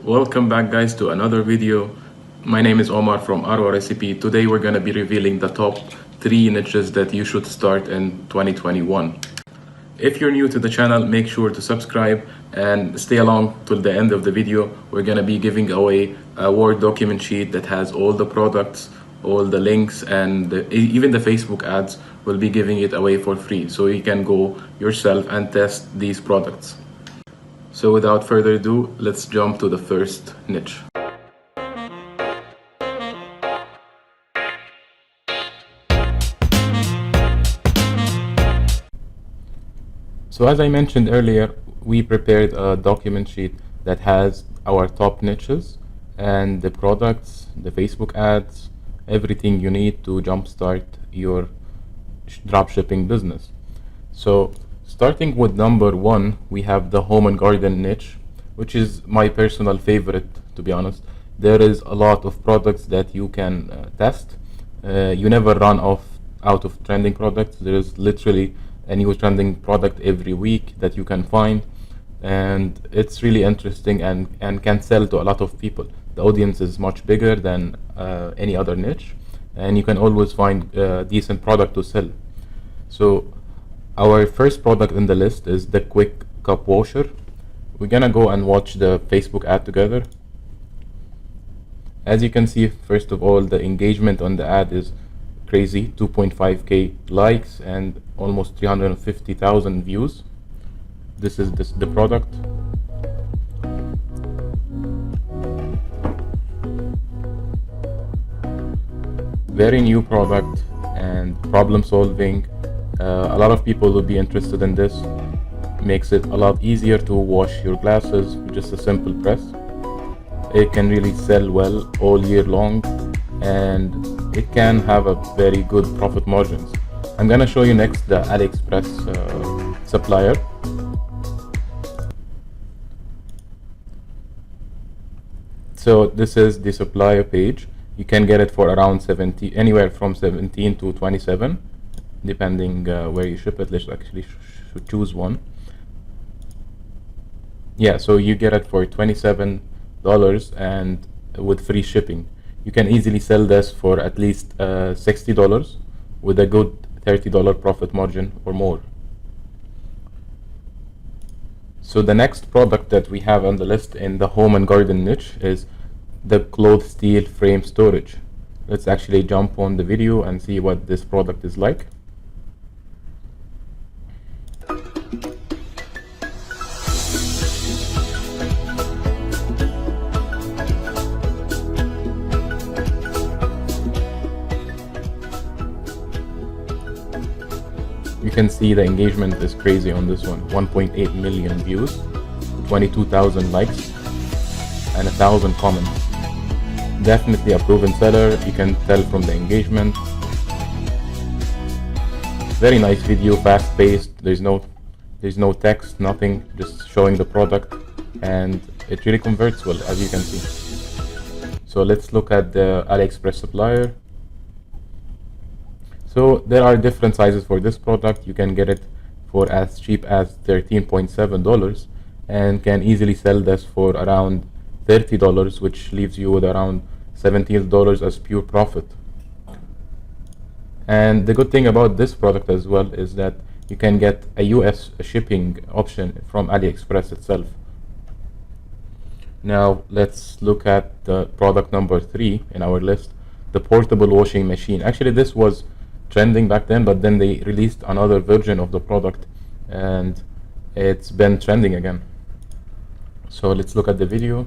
Welcome back guys to another video. My name is Omar from Arwa Recipe. Today we're going to be revealing the top 3 niches that you should start in 2021. If you're new to the channel, make sure to subscribe and stay along till the end of the video. We're going to be giving away a Word document sheet that has all the products, all the links, and even the Facebook ads. We'll be giving it away for free so you can go yourself and test these products. So without further ado, let's jump to the first niche. So as I mentioned earlier, we prepared a document sheet that has our top niches and the products, the Facebook ads, everything you need to jumpstart your dropshipping business. So starting with number 1, we have the home and garden niche, which is my personal favorite, to be honest. There is a lot of products that you can test. You never run out of trending products. There is literally a new trending product every week that you can find, and it's really interesting and can sell to a lot of people. The audience is much bigger than any other niche, and you can always find decent product to sell. So our first product in the list is the quick cup washer. We're gonna go and watch the Facebook ad together. As you can see, first of all, the engagement on the ad is crazy, 2.5k likes and almost 350,000 views. This is the product. Very new product and problem solving. A lot of people will be interested in this. Makes it a lot easier to wash your glasses with just a simple press. It can really sell well all year long, and it can have a very good profit margins. I'm gonna show you next the AliExpress supplier. So this is the supplier page. You can get it for around anywhere from 17 to 27, depending where you ship it. Let's actually choose one. Yeah, so you get it for $27 and with free shipping. You can easily sell this for at least $60 with a good $30 profit margin or more. So the next product that we have on the list in the home and garden niche is the cloth steel frame storage. Let's actually jump on the video and see what this product is like. You can see the engagement is crazy on this one. 1.8 million views, 22,000 likes, and 1,000 comments. Definitely a proven seller. You can tell from the engagement. Very nice video, fast paced. There's no text, nothing, just showing the product, and it really converts well, as you can see. So let's look at the AliExpress supplier. So there are different sizes for this product. You can get it for as cheap as $13.7 and can easily sell this for around $30, which leaves you with around $17 as pure profit. And the good thing about this product as well is that you can get a US shipping option from AliExpress itself. Now let's look at the product number 3 in our list, the portable washing machine. Actually, this was trending back then, but then they released another version of the product and it's been trending again. So let's look at the video.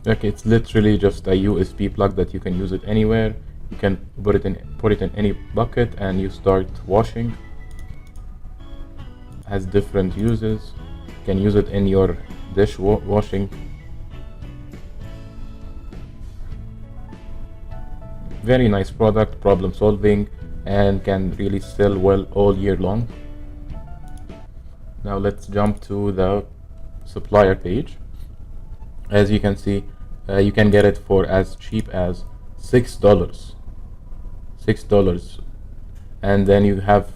Okay, it's literally just a USB plug that you can use it anywhere. You can put it in any bucket and you start washing. Has different uses. You can use it in your dish washing. Very nice product, problem solving, and can really sell well all year long. Now let's jump to the supplier page. As you can see, you can get it for as cheap as $6. $6. And then you have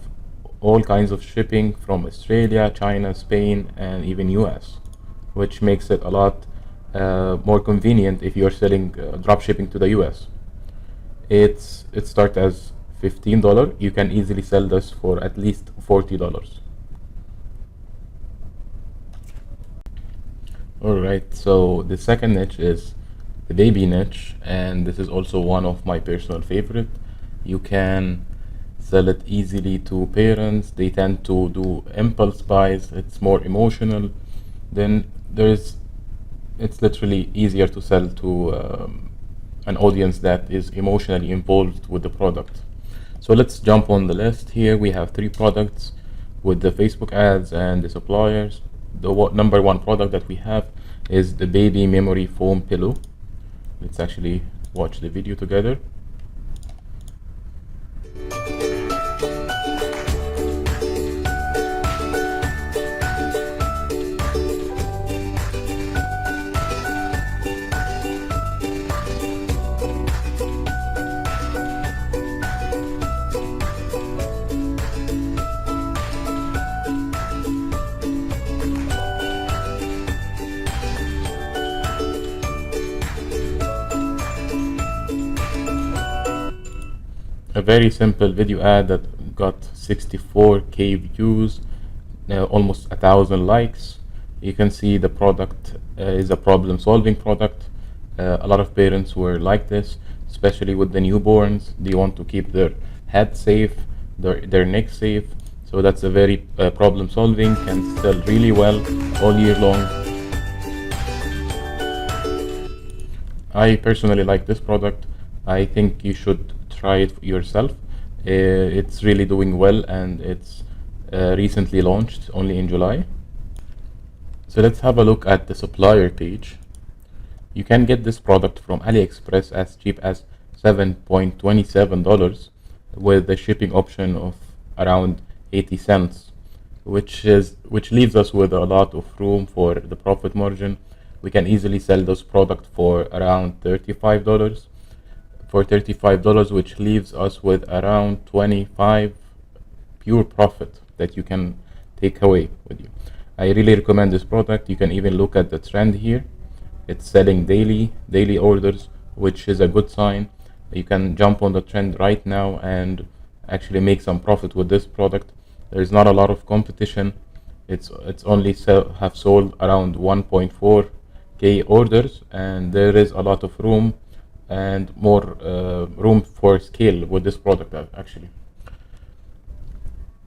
all kinds of shipping from Australia, China, Spain, and even US, which makes it a lot more convenient if you're selling drop shipping to the US. It starts as $15. You can easily sell this for at least $40. Alright, so the second niche is the baby niche, and this is also one of my personal favorite. You can sell it easily to parents. They tend to do impulse buys. It's more emotional. Then it's literally easier to sell to an audience that is emotionally involved with the product. So let's jump on the list. Here we have 3 products with the Facebook ads and the suppliers. The number 1 product that we have is the baby memory foam pillow. Let's actually watch the video together. A very simple video ad that got 64k views, almost 1,000 likes. You can see the product is a problem solving product. A lot of parents were like this, especially with the newborns. They want to keep their head safe, their neck safe. So that's a very problem solving, can sell really well all year long. I personally like this product. I think you should try it yourself. It's really doing well, and it's recently launched only in July. So let's have a look at the supplier page. You can get this product from AliExpress as cheap as $7.27 with the shipping option of around 80 cents, which leaves us with a lot of room for the profit margin. We can easily sell those products for around $35. For $35, which leaves us with around 25 pure profit that you can take away with you. I really recommend this product. You can even look at the trend here. It's selling daily orders, which is a good sign. You can jump on the trend right now and actually make some profit with this product. There's not a lot of competition. It's only have sold around 1.4k orders, and there is a lot of room and more room for scale with this product actually.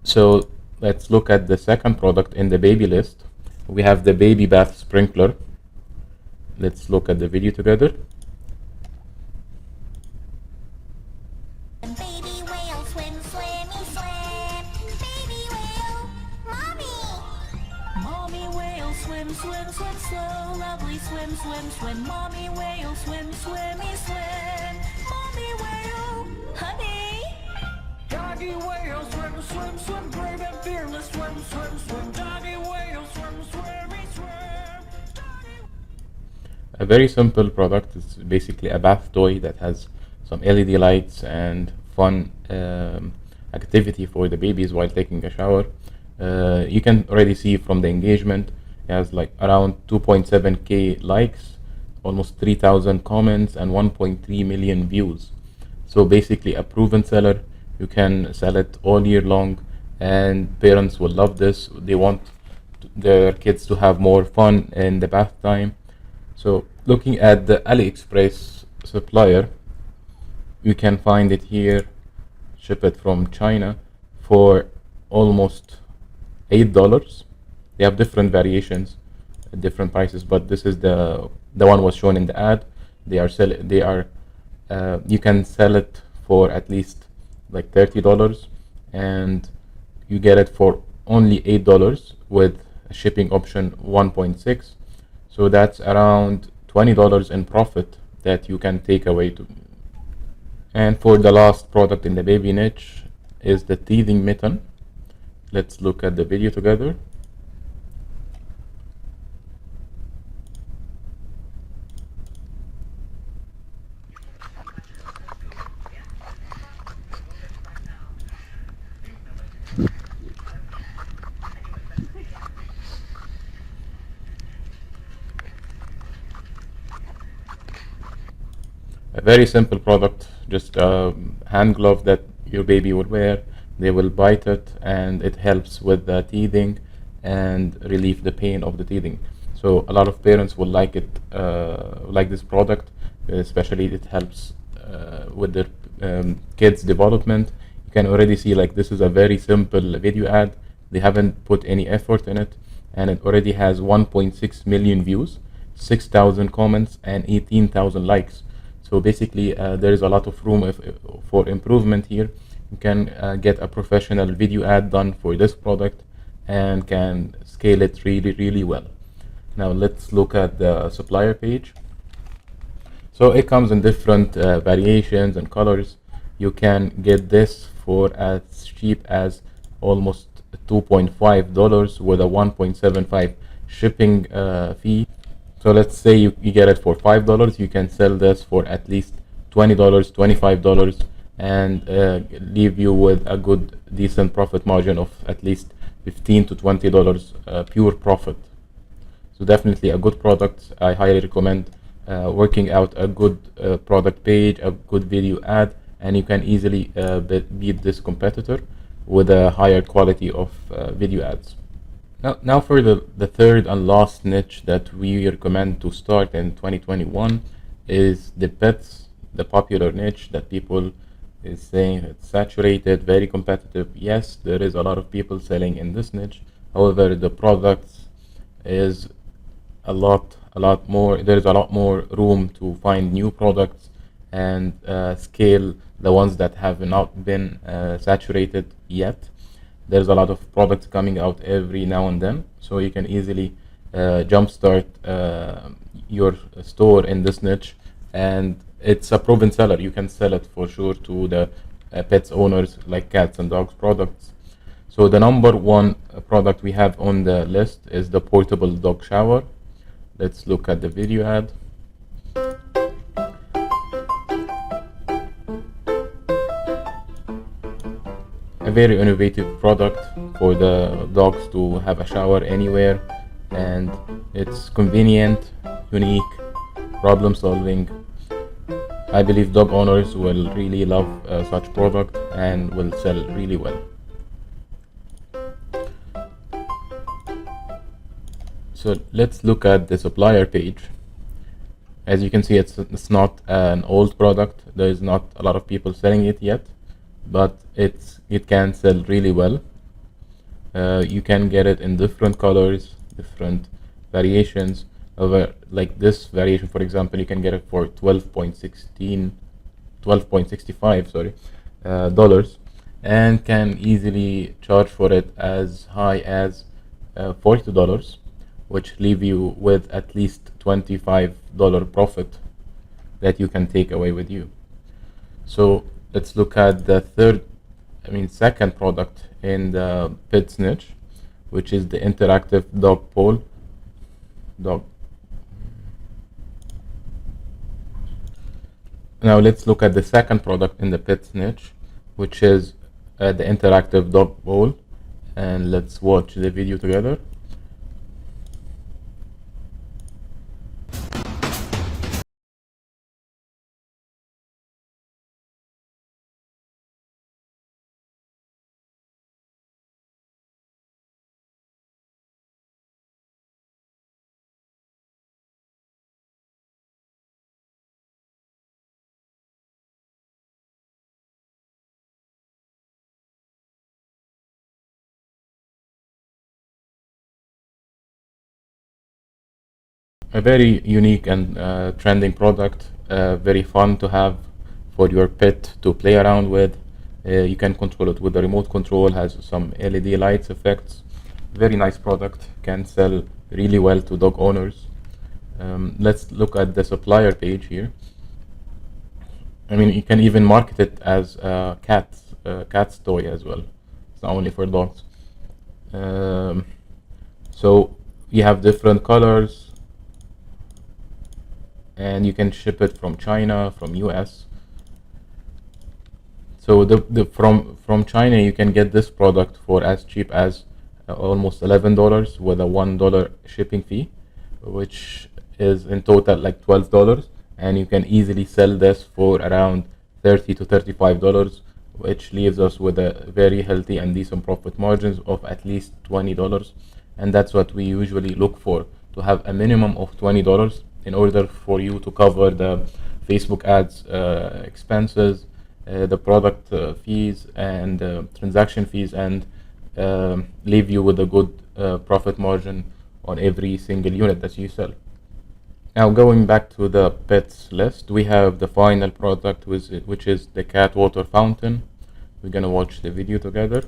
So let's look at the second product in the baby list. We have the baby bath sprinkler. Let's look at the video together. Baby whale swim, swimmy, swim. Baby whale, mommy. Mommy whale swim, swim, swim, slow. Lovely swim, swim, swim. Mommy whale swim, swimmy, swim. Mommy whale, honey. Doggy whale swim, swim, swim. Brave and fearless swim, swim, swim. Doggy whale swim, swimmy, swim. A very simple product. It's basically a bath toy that has some LED lights and fun activity for the babies while taking a shower. You can already see from the engagement, it has like around 2.7k likes, almost 3,000 comments, and 1.3 million views. So basically a proven seller. You can sell it all year long, and parents will love this. They want their kids to have more fun in the bath time. So looking at the AliExpress supplier, you can find it here, ship it from China for almost $8. They have different variations, different prices, but this is the one was shown in the ad. You can sell it for at least like $30, and you get it for only $8 with a shipping option 1.6. So that's around $20 in profit that you can take away to. And for the last product in the baby niche is the teething mitten. Let's look at the video together. very simple product, just a hand glove that your baby will wear. They will bite it, and it helps with the teething and relieve the pain of the teething. So a lot of parents will like it, like this product, especially it helps with their kids' development. You can already see like this is a very simple video ad. They haven't put any effort in it, and it already has 1.6 million views, 6,000 comments, and 18,000 likes. So basically, there is a lot of room for improvement here. You can get a professional video ad done for this product and can scale it really, really well. Now let's look at the supplier page. So it comes in different variations and colors. You can get this for as cheap as almost $2.5 with a 1.75 shipping fee. So let's say you get it for $5. You can sell this for at least $20, $25, and leave you with a good, decent profit margin of at least $15 to $20 pure profit. So definitely a good product. I highly recommend working out a good product page, a good video ad, and you can easily beat this competitor with a higher quality of video ads. Now for the third and last niche that we recommend to start in 2021 is the pets, the popular niche that people is saying it's saturated, very competitive. Yes, there is a lot of people selling in this niche. However, the products is a lot more. There is a lot more room to find new products and scale the ones that have not been saturated yet. There's a lot of products coming out every now and then, so you can easily jumpstart your store in this niche, and it's a proven seller. You can sell it for sure to the pets owners, like cats and dogs products. So the number one product we have on the list is the portable dog shower. Let's look at the video ad. A very innovative product for the dogs to have a shower anywhere, and it's convenient, unique, problem solving. I believe dog owners will really love such product and will sell really well. So let's look at the supplier page. As you can see, it's not an old product. There is not a lot of people selling it yet, but it can sell really well. You can get it in different colors, different variations. Like this variation, for example, you can get it for 12.65 dollars, and can easily charge for it as high as $40, which leave you with at least $25 profit that you can take away with you. So let's look at the second product in the pets niche, which is the interactive dog bowl. Now let's look at the second product in the pets niche, which is the interactive dog bowl, and let's watch the video together. A very unique and trending product, very fun to have for your pet to play around with. You can control it with the remote control, has some LED lights effects. Very nice product, can sell really well to dog owners. Let's look at the supplier page here. I mean, you can even market it as a cat's toy as well. It's not only for dogs. So you have different colors, and you can ship it from China, from US. So from China you can get this product for as cheap as almost $11 with a $1 shipping fee, which is in total like $12, and you can easily sell this for around $30 to $35, which leaves us with a very healthy and decent profit margins of at least $20. And that's what we usually look for, to have a minimum of $20 in order for you to cover the Facebook ads expenses, the product fees, and transaction fees, and leave you with a good profit margin on every single unit that you sell. Now, going back to the pets list, we have the final product, which is the cat water fountain. We're gonna watch the video together.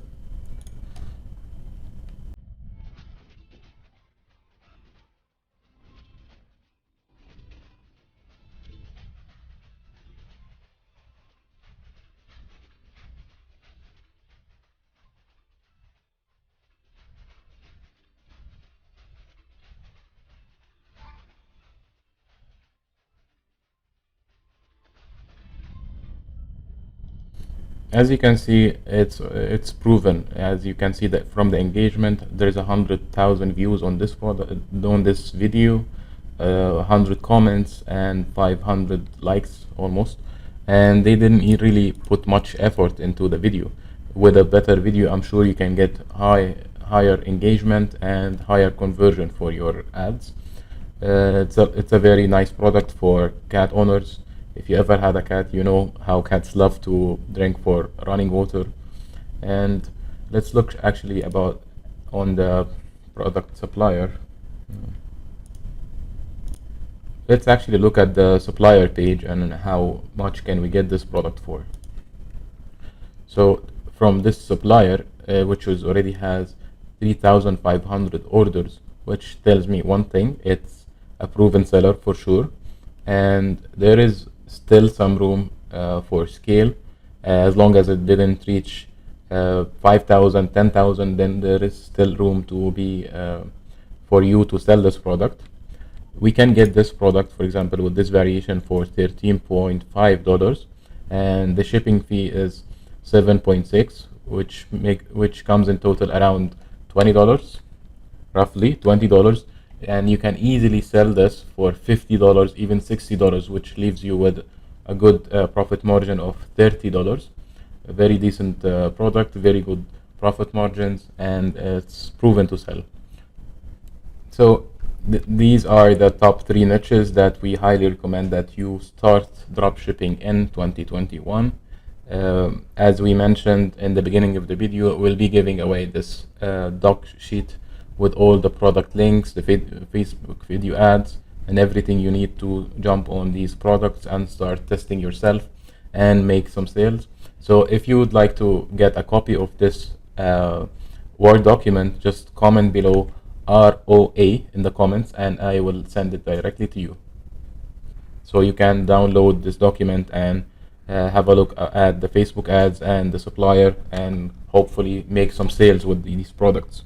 As you can see, it's proven. As you can see that from the engagement, there's 100,000 views on this video, 100 comments, and 500 likes almost. And they didn't really put much effort into the video. With a better video, I'm sure you can get higher engagement and higher conversion for your ads. It's a very nice product for cat owners. If you ever had a cat, you know how cats love to drink for running water. And let's look actually about on the product supplier. Let's actually look at the supplier page and how much can we get this product for. So from this supplier, which already has 3,500 orders, which tells me one thing: it's a proven seller for sure, and there is still some room for scale. As long as it didn't reach 5,000, 10,000, then there is still room to be for you to sell this product. We can get this product, for example, with this variation for $13.5, and the shipping fee is 7.6, which comes in total around $20, roughly $20. And you can easily sell this for $50, even $60, which leaves you with a good profit margin of $30. A very decent product, very good profit margins, and it's proven to sell. So these are the top 3 niches that we highly recommend that you start dropshipping in 2021. As we mentioned in the beginning of the video, we'll be giving away this doc sheet with all the product links, the Facebook video ads, and everything you need to jump on these products and start testing yourself and make some sales. So if you would like to get a copy of this Word document, just comment below ROA in the comments and I will send it directly to you. So you can download this document and have a look at the Facebook ads and the supplier, and hopefully make some sales with these products.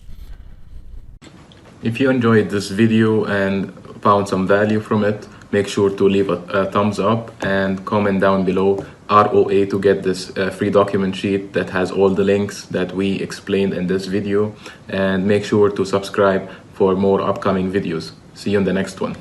If you enjoyed this video and found some value from it, make sure to leave a thumbs up and comment down below ROA to get this free document sheet that has all the links that we explained in this video, and make sure to subscribe for more upcoming videos. See you in the next one.